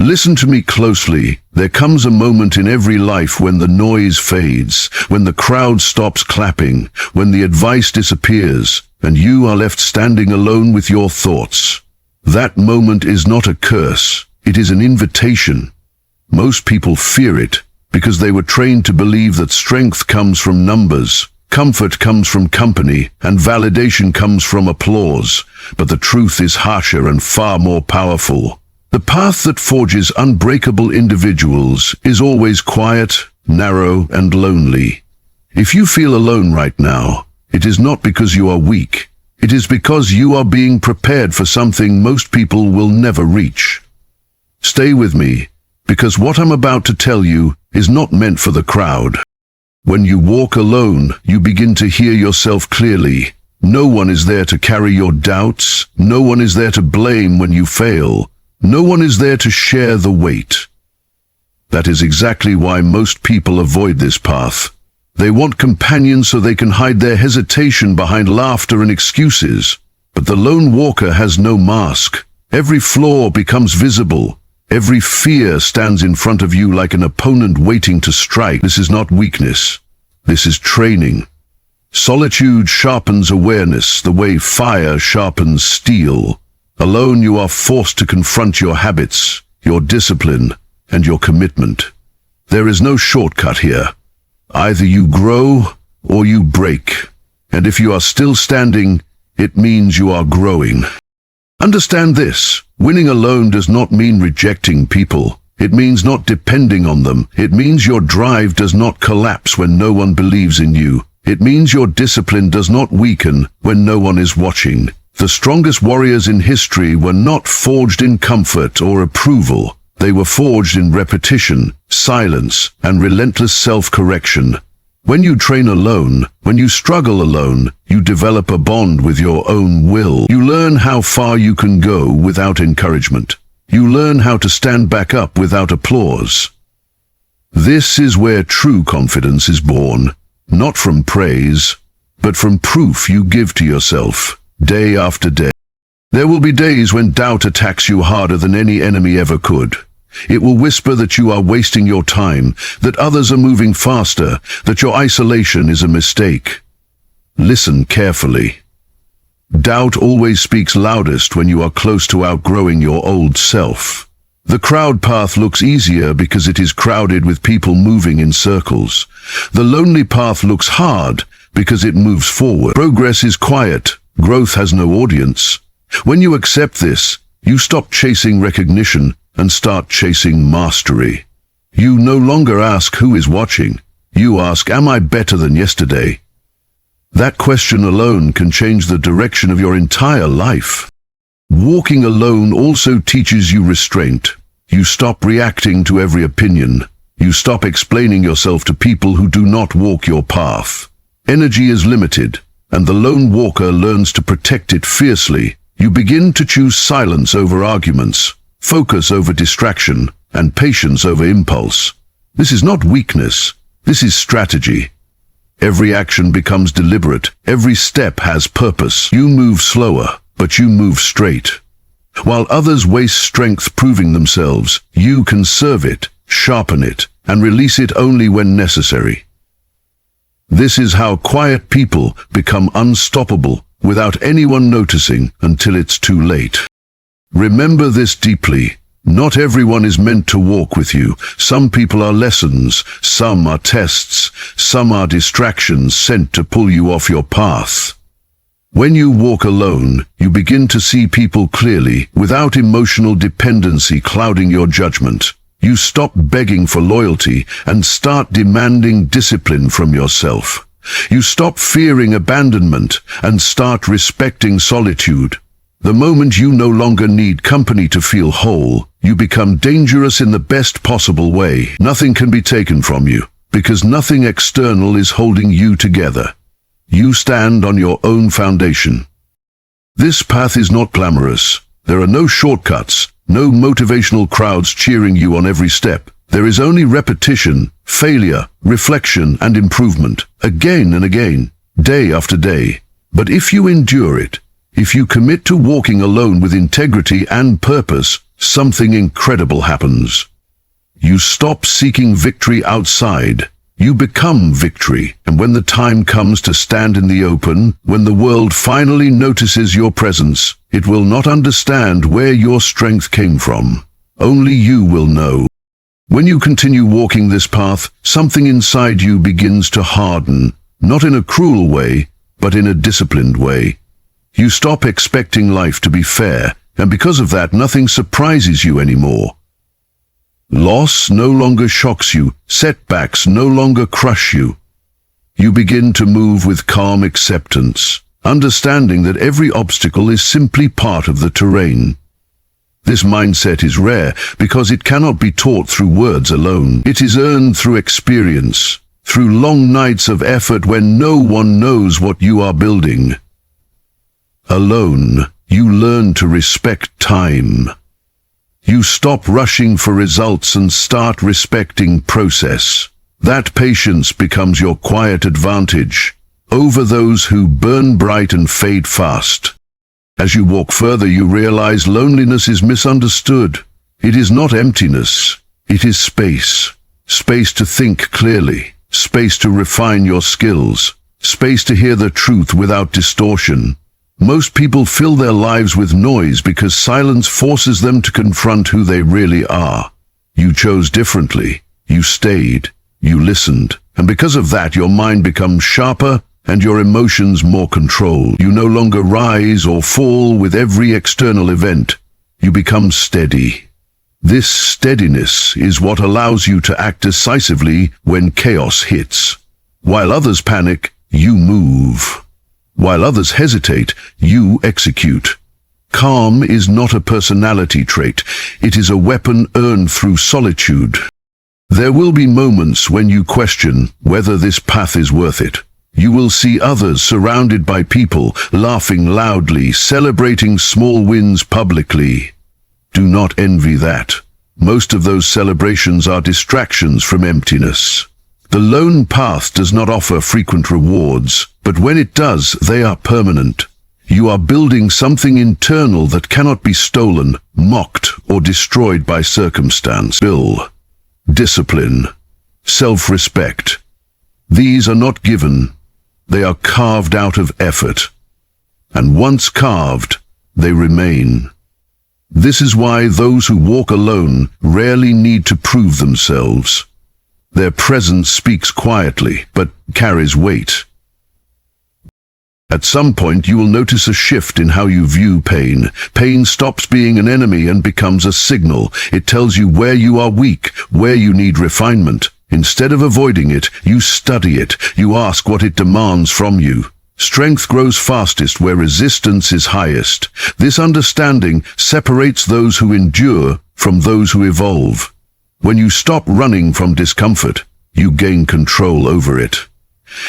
Listen to me closely. There comes a moment in every life when the noise fades, when the crowd stops clapping, when the advice disappears, and you are left standing alone with your thoughts. That moment is not a curse. It is an invitation. Most people fear it because they were trained to believe that strength comes from numbers, comfort comes from company, and validation comes from applause. But the truth is harsher and far more powerful. The path that forges unbreakable individuals is always quiet, narrow, and lonely. If you feel alone right now, it is not because you are weak. It is because you are being prepared for something most people will never reach. Stay with me, because what I'm about to tell you is not meant for the crowd. When you walk alone, you begin to hear yourself clearly. No one is there to carry your doubts. No one is there to blame when you fail. No one is there to share the weight. That is exactly why most people avoid this path. They want companions so they can hide their hesitation behind laughter and excuses. But the lone walker has no mask. Every flaw becomes visible. Every fear stands in front of you like an opponent waiting to strike. This is not weakness. This is training. Solitude sharpens awareness the way fire sharpens steel. Alone you are forced to confront your habits, your discipline, and your commitment. There is no shortcut here. Either you grow or you break. And if you are still standing, it means you are growing. Understand this. Winning alone does not mean rejecting people. It means not depending on them. It means your drive does not collapse when no one believes in you. It means your discipline does not weaken when no one is watching. The strongest warriors in history were not forged in comfort or approval. They were forged in repetition, silence, and relentless self-correction. When you train alone, when you struggle alone, you develop a bond with your own will. You learn how far you can go without encouragement. You learn how to stand back up without applause. This is where true confidence is born, not from praise, but from proof you give to yourself, day after day. There will be days when doubt attacks you harder than any enemy ever could. It will whisper that you are wasting your time, that others are moving faster, that your isolation is a mistake. Listen carefully. Doubt always speaks loudest when you are close to outgrowing your old self. The crowd path looks easier because it is crowded with people moving in circles. The lonely path looks hard because it moves forward. Progress is quiet. Growth has no audience. When you accept this, you stop chasing recognition and start chasing mastery. You no longer ask who is watching. You ask, am I better than yesterday? That question alone can change the direction of your entire life. Walking alone also teaches you restraint. You stop reacting to every opinion. You stop explaining yourself to people who do not walk your path. Energy is limited, and the lone walker learns to protect it fiercely. You begin to choose silence over arguments, focus over distraction, and patience over impulse. This is not weakness. This is strategy. Every action becomes deliberate. Every step has purpose. You move slower, but you move straight. While others waste strength proving themselves, you conserve it, sharpen it, and release it only when necessary. This is how quiet people become unstoppable without anyone noticing until it's too late. Remember this deeply. Not everyone is meant to walk with you. Some people are lessons, some are tests, some are distractions sent to pull you off your path. When you walk alone, you begin to see people clearly, without emotional dependency clouding your judgment. You stop begging for loyalty and start demanding discipline from yourself. You stop fearing abandonment and start respecting solitude. The moment you no longer need company to feel whole, you become dangerous in the best possible way. Nothing can be taken from you, because nothing external is holding you together. You stand on your own foundation. This path is not glamorous. There are no shortcuts, no motivational crowds cheering you on every step. There is only repetition, failure, reflection, and improvement, again and again, day after day. But if you endure it, if you commit to walking alone with integrity and purpose, something incredible happens. You stop seeking victory outside. You become victory, and when the time comes to stand in the open, when the world finally notices your presence, it will not understand where your strength came from. Only you will know. When you continue walking this path, something inside you begins to harden, not in a cruel way, but in a disciplined way. You stop expecting life to be fair, and because of that, nothing surprises you anymore. Loss no longer shocks you, setbacks no longer crush you. You begin to move with calm acceptance, understanding that every obstacle is simply part of the terrain. This mindset is rare because it cannot be taught through words alone. It is earned through experience, through long nights of effort when no one knows what you are building. Alone, you learn to respect time. You stop rushing for results and start respecting process. That patience becomes your quiet advantage over those who burn bright and fade fast. As you walk further, you realize loneliness is misunderstood. It is not emptiness. It is space. Space to think clearly. Space to refine your skills. Space to hear the truth without distortion. Most people fill their lives with noise because silence forces them to confront who they really are. You chose differently. You stayed. You listened. And because of that, your mind becomes sharper and your emotions more controlled. You no longer rise or fall with every external event. You become steady. This steadiness is what allows you to act decisively when chaos hits. While others panic, you move. While others hesitate, you execute. Calm is not a personality trait. It is a weapon earned through solitude. There will be moments when you question whether this path is worth it. You will see others surrounded by people, laughing loudly, celebrating small wins publicly. Do not envy that. Most of those celebrations are distractions from emptiness. The lone path does not offer frequent rewards, but when it does, they are permanent. You are building something internal that cannot be stolen, mocked, or destroyed by circumstance. Will, discipline, self-respect. These are not given. They are carved out of effort. And once carved, they remain. This is why those who walk alone rarely need to prove themselves. Their presence speaks quietly, but carries weight. At some point, you will notice a shift in how you view pain. Pain stops being an enemy and becomes a signal. It tells you where you are weak, where you need refinement. Instead of avoiding it, you study it. You ask what it demands from you. Strength grows fastest where resistance is highest. This understanding separates those who endure from those who evolve. When you stop running from discomfort, you gain control over it.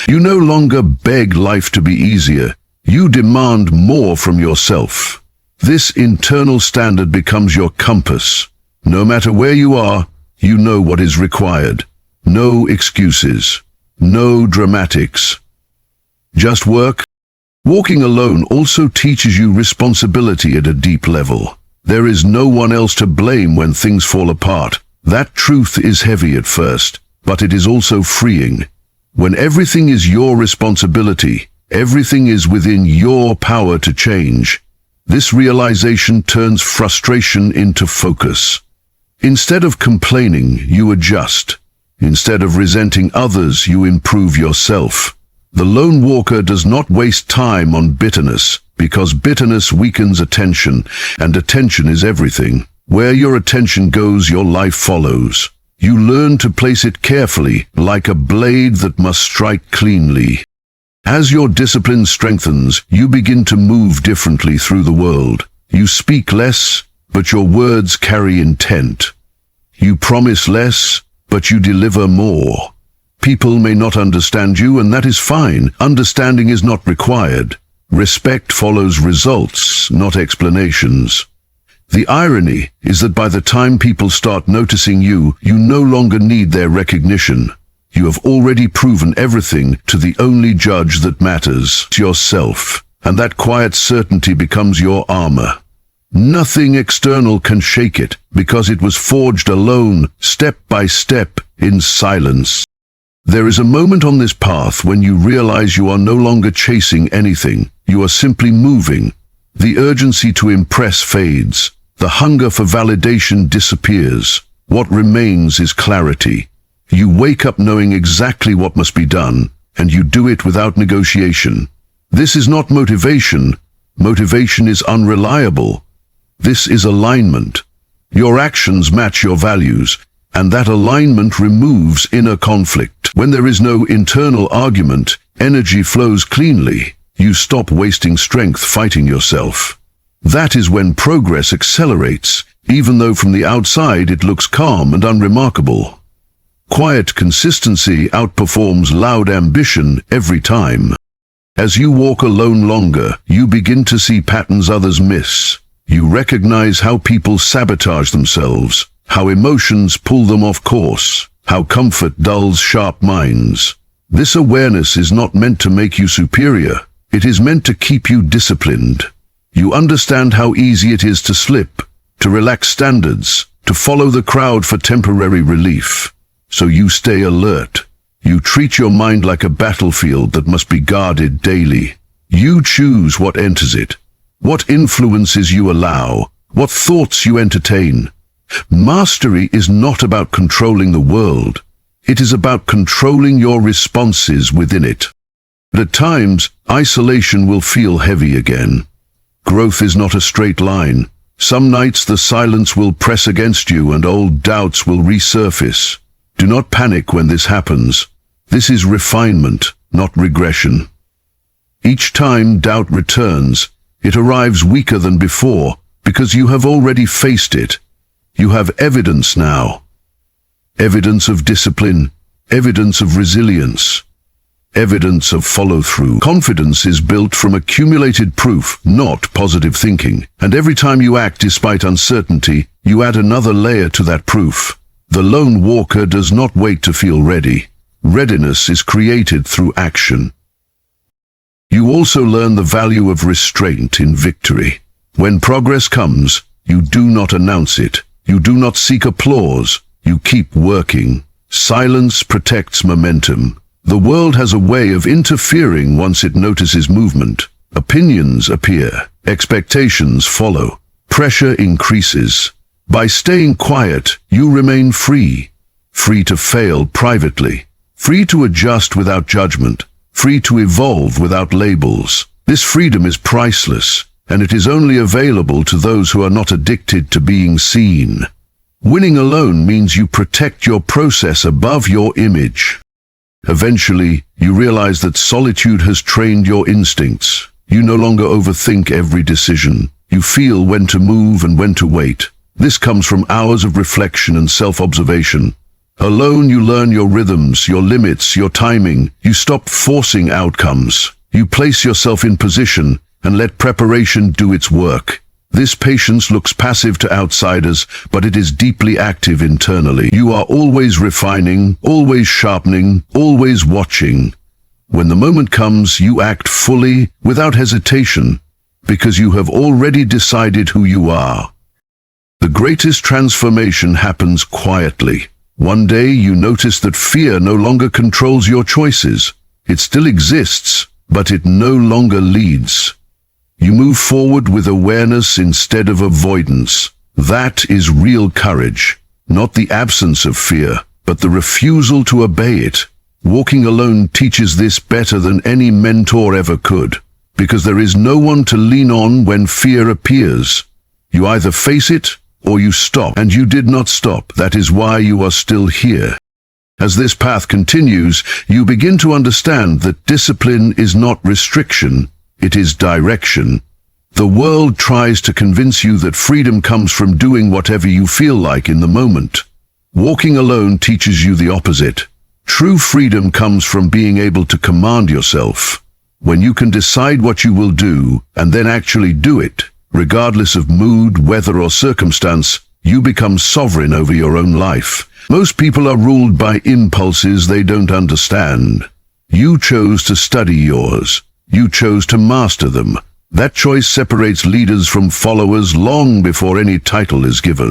You no longer beg life to be easier. You demand more from yourself. This internal standard becomes your compass. No matter where you are, you know what is required. No excuses. No dramatics. Just work. Walking alone also teaches you responsibility at a deep level. There is no one else to blame when things fall apart. That truth is heavy at first, but it is also freeing. When everything is your responsibility, everything is within your power to change. This realization turns frustration into focus. Instead of complaining, you adjust. Instead of resenting others, you improve yourself. The lone walker does not waste time on bitterness, because bitterness weakens attention, and attention is everything. Where your attention goes, your life follows. You learn to place it carefully, like a blade that must strike cleanly. As your discipline strengthens, you begin to move differently through the world. You speak less, but your words carry intent. You promise less, but you deliver more. People may not understand you, and that is fine. Understanding is not required. Respect follows results, not explanations. The irony is that by the time people start noticing you, you no longer need their recognition. You have already proven everything to the only judge that matters, yourself. And that quiet certainty becomes your armor. Nothing external can shake it, because it was forged alone, step by step, in silence. There is a moment on this path when you realize you are no longer chasing anything, you are simply moving. The urgency to impress fades. The hunger for validation disappears. What remains is clarity. You wake up knowing exactly what must be done, and you do it without negotiation. This is not motivation. Motivation is unreliable. This is alignment. Your actions match your values, and that alignment removes inner conflict. When there is no internal argument, energy flows cleanly. You stop wasting strength fighting yourself. That is when progress accelerates, even though from the outside it looks calm and unremarkable. Quiet consistency outperforms loud ambition every time. As you walk alone longer, you begin to see patterns others miss. You recognize how people sabotage themselves, how emotions pull them off course, how comfort dulls sharp minds. This awareness is not meant to make you superior. It is meant to keep you disciplined. You understand how easy it is to slip, to relax standards, to follow the crowd for temporary relief. So you stay alert. You treat your mind like a battlefield that must be guarded daily. You choose what enters it, what influences you allow, what thoughts you entertain. Mastery is not about controlling the world. It is about controlling your responses within it. But at times, isolation will feel heavy again. Growth is not a straight line. Some nights the silence will press against you and old doubts will resurface. Do not panic when this happens. This is refinement, not regression. Each time doubt returns, it arrives weaker than before because you have already faced it. You have evidence now. Evidence of discipline, evidence of resilience, evidence of follow-through. Confidence is built from accumulated proof, not positive thinking. And every time you act despite uncertainty, you add another layer to that proof. The lone walker does not wait to feel ready. Readiness is created through action. You also learn the value of restraint in victory. When progress comes, you do not announce it. You do not seek applause. You keep working. Silence protects momentum. The world has a way of interfering once it notices movement. Opinions appear. Expectations follow. Pressure increases. By staying quiet, you remain free. Free to fail privately. Free to adjust without judgment. Free to evolve without labels. This freedom is priceless, and it is only available to those who are not addicted to being seen. Winning alone means you protect your process above your image. Eventually, you realize that solitude has trained your instincts. You no longer overthink every decision. You feel when to move and when to wait. This comes from hours of reflection and self-observation. Alone you learn your rhythms, your limits, your timing. You stop forcing outcomes. You place yourself in position and let preparation do its work. This patience looks passive to outsiders, but it is deeply active internally. You are always refining, always sharpening, always watching. When the moment comes, you act fully, without hesitation, because you have already decided who you are. The greatest transformation happens quietly. One day you notice that fear no longer controls your choices. It still exists, but it no longer leads. You move forward with awareness instead of avoidance. That is real courage, not the absence of fear, but the refusal to obey it. Walking alone teaches this better than any mentor ever could, because there is no one to lean on when fear appears. You either face it or you stop, and you did not stop. That is why you are still here. As this path continues, you begin to understand that discipline is not restriction, it is direction. The world tries to convince you that freedom comes from doing whatever you feel like in the moment. Walking alone teaches you the opposite. True freedom comes from being able to command yourself. When you can decide what you will do and then actually do it, regardless of mood, weather, or circumstance, you become sovereign over your own life. Most people are ruled by impulses they don't understand. You chose to study yours. You chose to master them. That choice separates leaders from followers long before any title is given.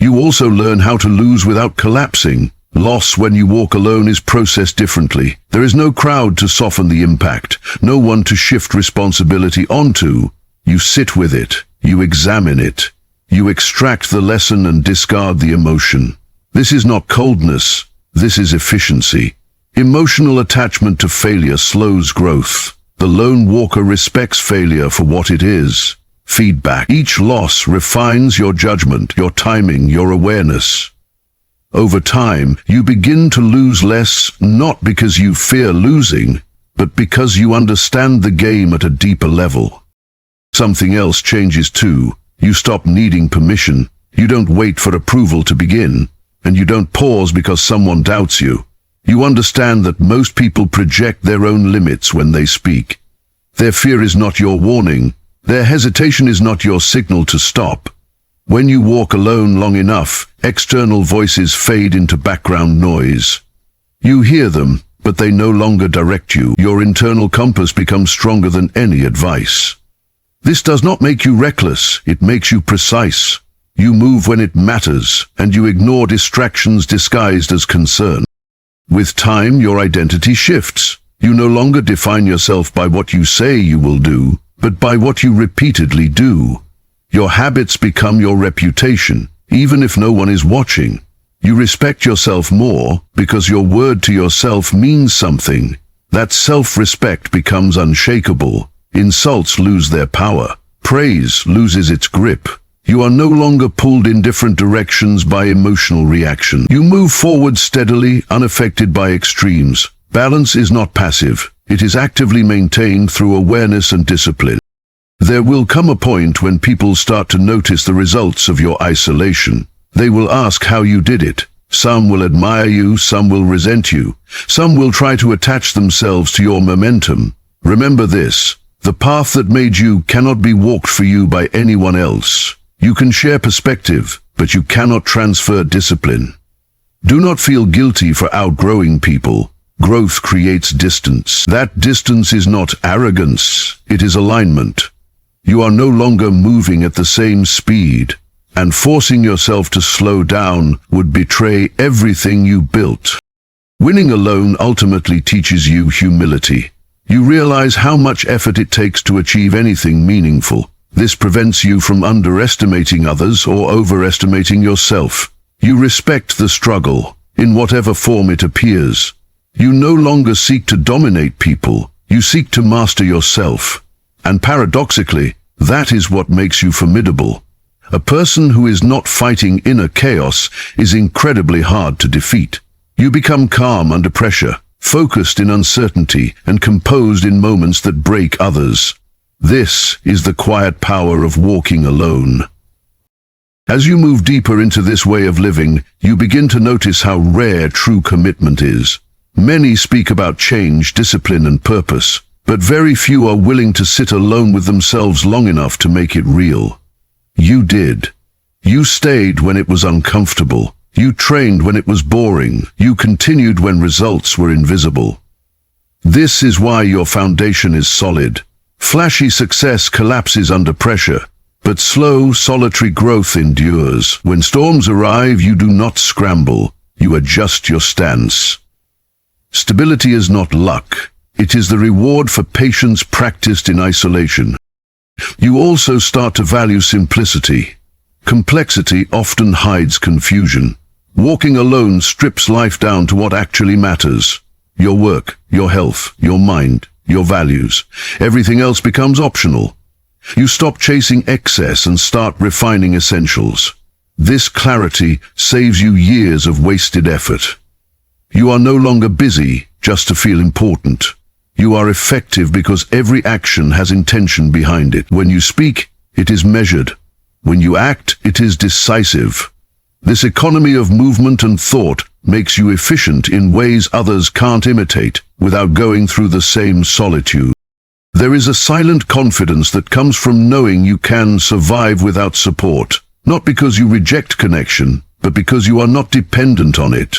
You also learn how to lose without collapsing. Loss when you walk alone is processed differently. There is no crowd to soften the impact, no one to shift responsibility onto. You sit with it, you examine it, you extract the lesson and discard the emotion. This is not coldness, this is efficiency. Emotional attachment to failure slows growth. The lone walker respects failure for what it is. Feedback. Each loss refines your judgment, your timing, your awareness. Over time, you begin to lose less, not because you fear losing, but because you understand the game at a deeper level. Something else changes too. You stop needing permission. You don't wait for approval to begin, and you don't pause because someone doubts you. You understand that most people project their own limits when they speak. Their fear is not your warning. Their hesitation is not your signal to stop. When you walk alone long enough, external voices fade into background noise. You hear them, but they no longer direct you. Your internal compass becomes stronger than any advice. This does not make you reckless, it makes you precise. You move when it matters, and you ignore distractions disguised as concern. With time, your identity shifts. You no longer define yourself by what you say you will do, but by what you repeatedly do. Your habits become your reputation, even if no one is watching. You respect yourself more because your word to yourself means something. That self-respect becomes unshakable. Insults lose their power. Praise loses its grip. You are no longer pulled in different directions by emotional reaction. You move forward steadily, unaffected by extremes. Balance is not passive. It is actively maintained through awareness and discipline. There will come a point when people start to notice the results of your isolation. They will ask how you did it. Some will admire you, some will resent you. Some will try to attach themselves to your momentum. Remember this: the path that made you cannot be walked for you by anyone else. You can share perspective, but you cannot transfer discipline. Do not feel guilty for outgrowing people. Growth creates distance. That distance is not arrogance, it is alignment. You are no longer moving at the same speed, and forcing yourself to slow down would betray everything you built. Winning alone ultimately teaches you humility. You realize how much effort it takes to achieve anything meaningful. This prevents you from underestimating others or overestimating yourself. You respect the struggle, in whatever form it appears. You no longer seek to dominate people, you seek to master yourself. And paradoxically, that is what makes you formidable. A person who is not fighting inner chaos is incredibly hard to defeat. You become calm under pressure, focused in uncertainty, and composed in moments that break others. This is the quiet power of walking alone. As you move deeper into this way of living, you begin to notice how rare true commitment is. Many speak about change, discipline, and purpose, but very few are willing to sit alone with themselves long enough to make it real. You did. You stayed when it was uncomfortable. You trained when it was boring. You continued when results were invisible. This is why your foundation is solid. Flashy success collapses under pressure, but slow, solitary growth endures. When storms arrive, you do not scramble. You adjust your stance. Stability is not luck. It is the reward for patience practiced in isolation. You also start to value simplicity. Complexity often hides confusion. Walking alone strips life down to what actually matters. Your work, your health, your mind, your values. Everything else becomes optional. You stop chasing excess and start refining essentials. This clarity saves you years of wasted effort. You are no longer busy just to feel important. You are effective because every action has intention behind it. When you speak, it is measured. When you act, it is decisive. This economy of movement and thought makes you efficient in ways others can't imitate without going through the same solitude. There is a silent confidence that comes from knowing you can survive without support, not because you reject connection, but because you are not dependent on it.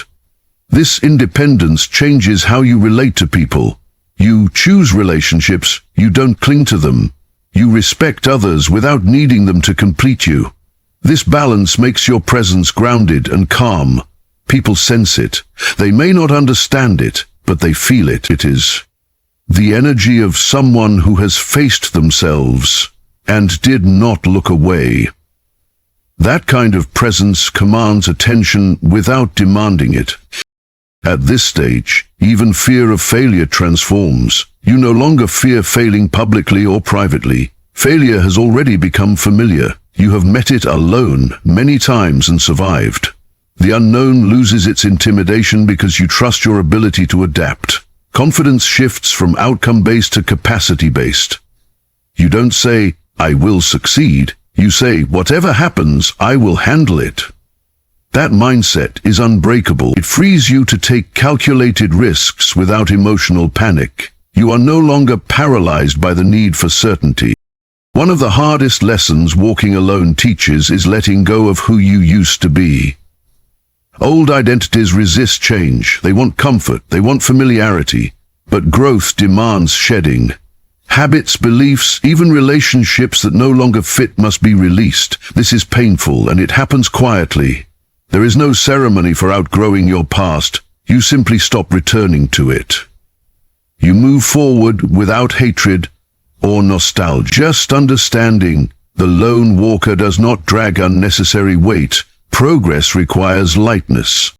This independence changes how you relate to people. You choose relationships, you don't cling to them. You respect others without needing them to complete you. This balance makes your presence grounded and calm. People sense it. They may not understand it, but they feel it. It is the energy of someone who has faced themselves and did not look away. That kind of presence commands attention without demanding it. At this stage, even fear of failure transforms. You no longer fear failing publicly or privately. Failure has already become familiar. You have met it alone many times and survived. The unknown loses its intimidation because you trust your ability to adapt. Confidence shifts from outcome-based to capacity-based. You don't say, "I will succeed." You say, "Whatever happens, I will handle it." That mindset is unbreakable. It frees you to take calculated risks without emotional panic. You are no longer paralyzed by the need for certainty. One of the hardest lessons walking alone teaches is letting go of who you used to be. Old identities resist change. They want comfort. They want familiarity. But growth demands shedding. Habits, beliefs, even relationships that no longer fit must be released. This is painful, and it happens quietly. There is no ceremony for outgrowing your past. You simply stop returning to it. You move forward without hatred or nostalgia. Just understanding the lone walker does not drag unnecessary weight. Progress requires lightness.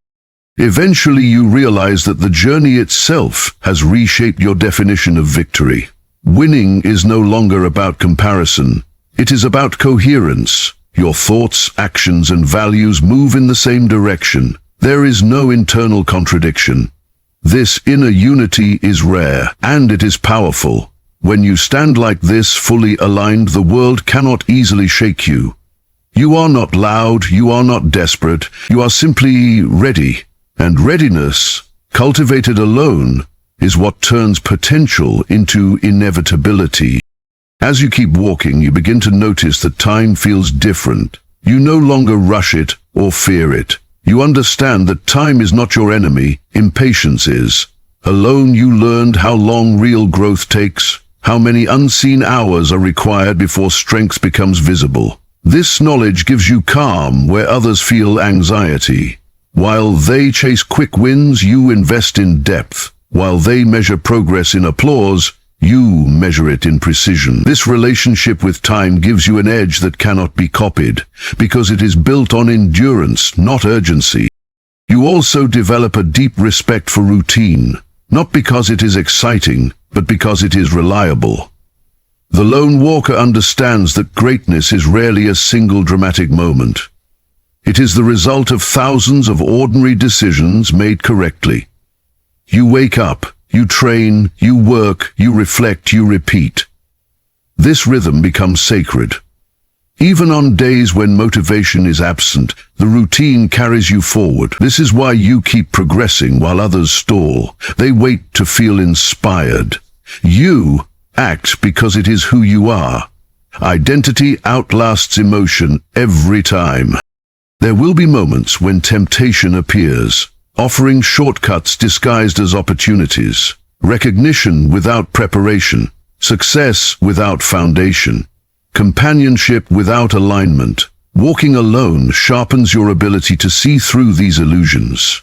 Eventually you realize that the journey itself has reshaped your definition of victory. Winning is no longer about comparison. It is about coherence. Your thoughts, actions, and values move in the same direction. There is no internal contradiction. This inner unity is rare, and it is powerful. When you stand like this, fully aligned, the world cannot easily shake you. You are not loud, you are not desperate, you are simply ready. And readiness, cultivated alone, is what turns potential into inevitability. As you keep walking, you begin to notice that time feels different. You no longer rush it or fear it. You understand that time is not your enemy, impatience is. Alone you learned how long real growth takes, how many unseen hours are required before strength becomes visible. This knowledge gives you calm where others feel anxiety. While they chase quick wins, you invest in depth. While they measure progress in applause, you measure it in precision. This relationship with time gives you an edge that cannot be copied, because it is built on endurance, not urgency. You also develop a deep respect for routine, not because it is exciting, but because it is reliable. The lone walker understands that greatness is rarely a single dramatic moment. It is the result of thousands of ordinary decisions made correctly. You wake up, you train, you work, you reflect, you repeat. This rhythm becomes sacred. Even on days when motivation is absent, the routine carries you forward. This is why you keep progressing while others stall. They wait to feel inspired. You act because it is who you are. Identity outlasts emotion every time. There will be moments when temptation appears, offering shortcuts disguised as opportunities, recognition without preparation, success without foundation, companionship without alignment. Walking alone sharpens your ability to see through these illusions.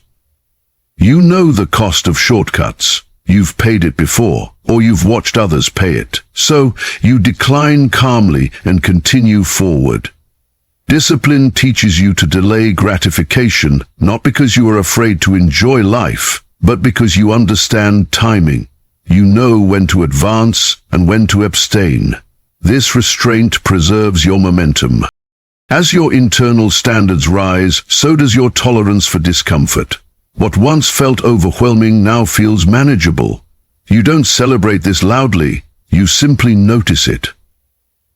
You know the cost of shortcuts. You've paid it before, or you've watched others pay it. So you decline calmly and continue forward. Discipline teaches you to delay gratification, not because you are afraid to enjoy life, but because you understand timing. You know when to advance and when to abstain. This restraint preserves your momentum. As your internal standards rise, so does your tolerance for discomfort. What once felt overwhelming now feels manageable. You don't celebrate this loudly, you simply notice it.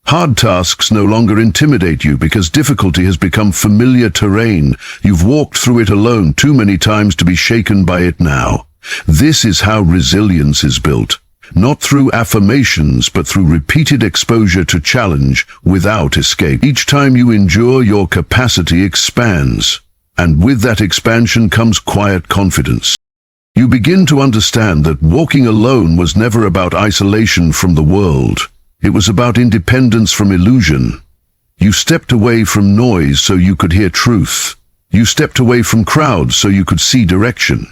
Hard tasks no longer intimidate you because difficulty has become familiar terrain. You've walked through it alone too many times to be shaken by it now. This is how resilience is built. Not through affirmations, but through repeated exposure to challenge without escape. Each time you endure, your capacity expands. And with that expansion comes quiet confidence. You begin to understand that walking alone was never about isolation from the world. It was about independence from illusion. You stepped away from noise so you could hear truth. You stepped away from crowds so you could see direction.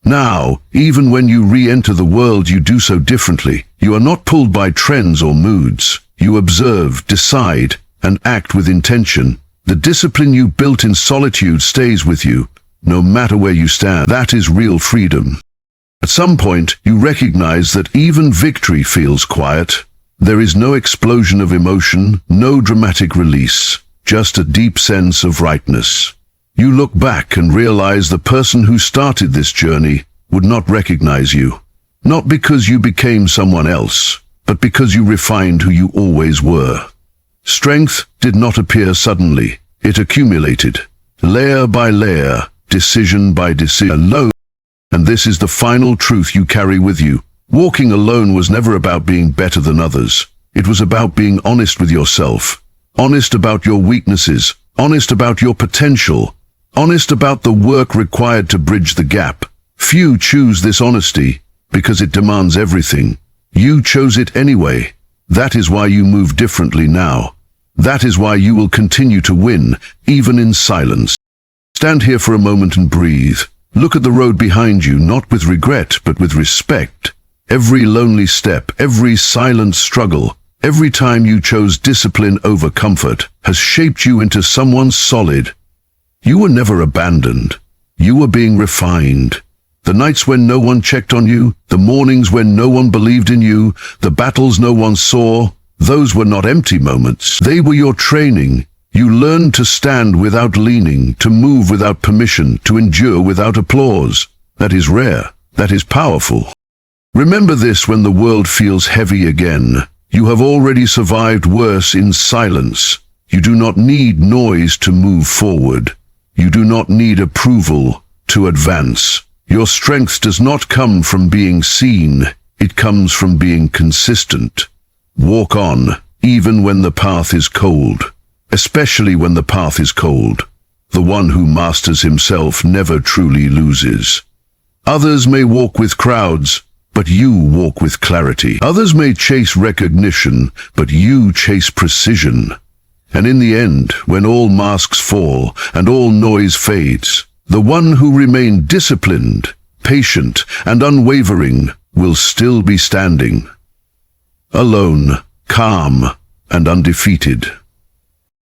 Now, even when you re-enter the world, you do so differently. You are not pulled by trends or moods. You observe, decide, and act with intention. The discipline you built in solitude stays with you, no matter where you stand. That is real freedom. At some point, you recognize that even victory feels quiet. There is no explosion of emotion, no dramatic release, just a deep sense of rightness. You look back and realize the person who started this journey would not recognize you. Not because you became someone else, but because you refined who you always were. Strength did not appear suddenly. It accumulated, layer by layer, decision by decision. Alone. And this is the final truth you carry with you. Walking alone was never about being better than others. It was about being honest with yourself. Honest about your weaknesses. Honest about your potential. Honest about the work required to bridge the gap. Few choose this honesty because it demands everything. You chose it anyway. That is why you move differently now. That is why you will continue to win, even in silence. Stand here for a moment and breathe. Look at the road behind you, not with regret, but with respect. Every lonely step, every silent struggle, every time you chose discipline over comfort, has shaped you into someone solid. You were never abandoned. You were being refined. The nights when no one checked on you, the mornings when no one believed in you, the battles no one saw, those were not empty moments. They were your training. You learned to stand without leaning, to move without permission, to endure without applause. That is rare. That is powerful. Remember this when the world feels heavy again. You have already survived worse in silence. You do not need noise to move forward. You do not need approval to advance. Your strength does not come from being seen. It comes from being consistent. Walk on, even when the path is cold. Especially when the path is cold. The one who masters himself never truly loses. Others may walk with crowds, but you walk with clarity. Others may chase recognition, but you chase precision. And in the end, when all masks fall and all noise fades, the one who remained disciplined, patient, and unwavering will still be standing. Alone, calm, and undefeated.